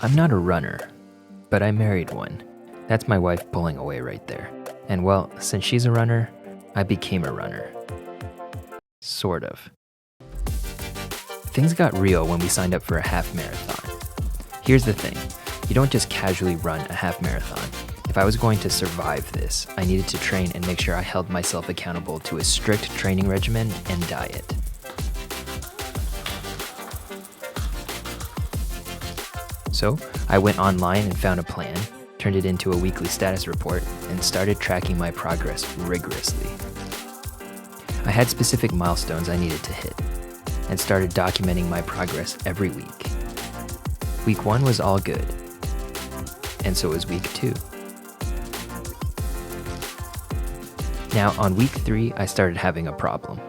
I'm not a runner, but I married one. That's my wife pulling away right there. And well, since she's a runner, I became a runner. Sort of. Things got real when we signed up for a half marathon. Here's the thing, you don't just casually run a half marathon. If I was going to survive this, I needed to train and make sure I held myself accountable to a strict training regimen and diet. So I went online and found a plan, turned it into a weekly status report, and started tracking my progress rigorously. I had specific milestones I needed to hit, and started documenting my progress every week. Week 1 was all good, and so was week 2. Now on week 3, I started having a problem.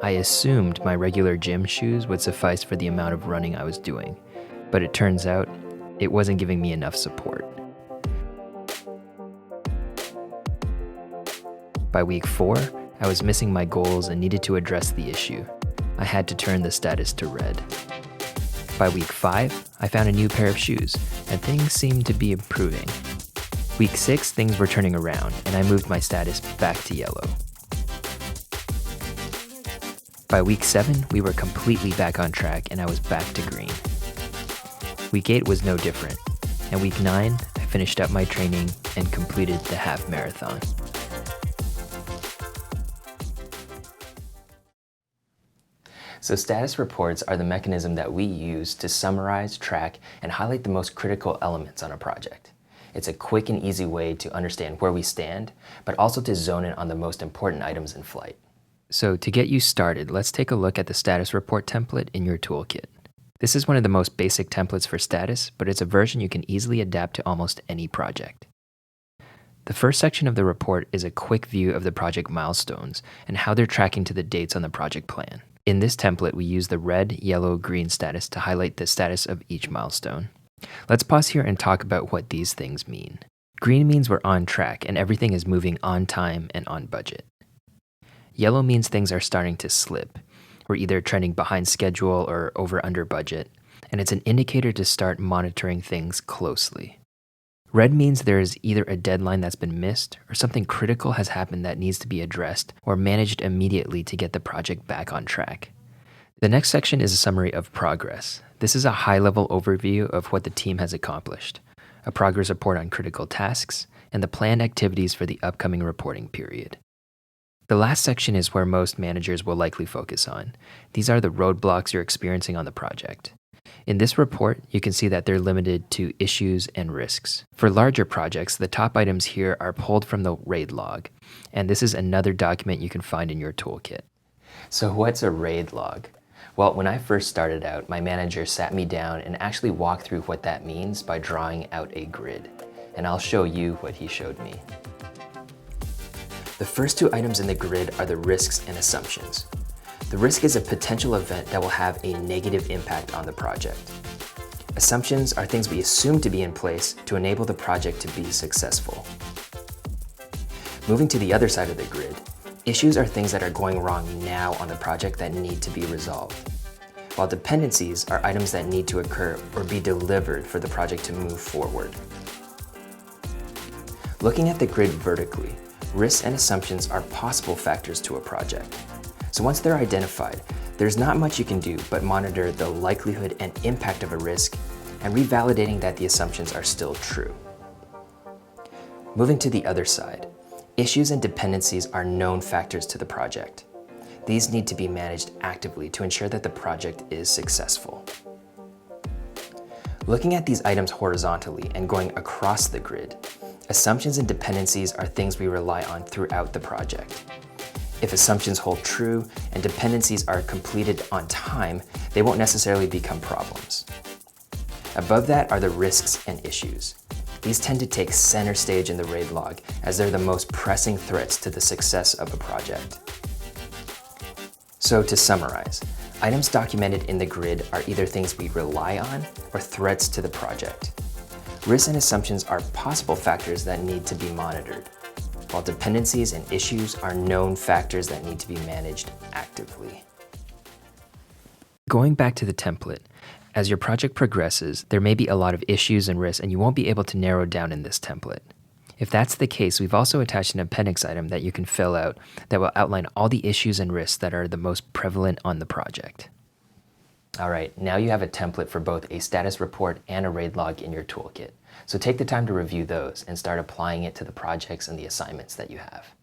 I assumed my regular gym shoes would suffice for the amount of running I was doing, but it turns out it wasn't giving me enough support. By week 4, I was missing my goals and needed to address the issue. I had to turn the status to red. By week 5, I found a new pair of shoes, and things seemed to be improving. Week 6, things were turning around, and I moved my status back to yellow. By week 7, we were completely back on track, and I was back to green. Week 8 was no different, and week 9, I finished up my training and completed the half marathon. So status reports are the mechanism that we use to summarize, track, and highlight the most critical elements on a project. It's a quick and easy way to understand where we stand, but also to zone in on the most important items in flight. So to get you started, let's take a look at the status report template in your toolkit. This is one of the most basic templates for status, but it's a version you can easily adapt to almost any project. The first section of the report is a quick view of the project milestones and how they're tracking to the dates on the project plan. In this template, we use the red, yellow, green status to highlight the status of each milestone. Let's pause here and talk about what these things mean. Green means we're on track and everything is moving on time and on budget. Yellow means things are starting to slip. We're either trending behind schedule or over/under budget, and it's an indicator to start monitoring things closely. Red means there is either a deadline that's been missed or something critical has happened that needs to be addressed or managed immediately to get the project back on track. The next section is a summary of progress. This is a high-level overview of what the team has accomplished, a progress report on critical tasks, and the planned activities for the upcoming reporting period. The last section is where most managers will likely focus on. These are the roadblocks you're experiencing on the project. In this report, you can see that they're limited to issues and risks. For larger projects, the top items here are pulled from the RAID log, and this is another document you can find in your toolkit. So what's a RAID log? Well, when I first started out, my manager sat me down and actually walked through what that means by drawing out a grid. And I'll show you what he showed me. The first 2 items in the grid are the risks and assumptions. The risk is a potential event that will have a negative impact on the project. Assumptions are things we assume to be in place to enable the project to be successful. Moving to the other side of the grid, issues are things that are going wrong now on the project that need to be resolved, while dependencies are items that need to occur or be delivered for the project to move forward. Looking at the grid vertically, risks and assumptions are possible factors to a project. So once they're identified, there's not much you can do but monitor the likelihood and impact of a risk and revalidating that the assumptions are still true. Moving to the other side, issues and dependencies are known factors to the project. These need to be managed actively to ensure that the project is successful. Looking at these items horizontally and going across the grid, assumptions and dependencies are things we rely on throughout the project. If assumptions hold true and dependencies are completed on time, they won't necessarily become problems. Above that are the risks and issues. These tend to take center stage in the RAID log as they're the most pressing threats to the success of a project. So to summarize, items documented in the grid are either things we rely on or threats to the project. Risks and assumptions are possible factors that need to be monitored, while dependencies and issues are known factors that need to be managed actively. Going back to the template, As your project progresses, there may be a lot of issues and risks, and you won't be able to narrow down in this template. If that's the case, we've also attached an appendix item that you can fill out that will outline all the issues and risks that are the most prevalent on the project. All right, now you have a template for both a status report and a RAID log in your toolkit. So take the time to review those and start applying it to the projects and the assignments that you have.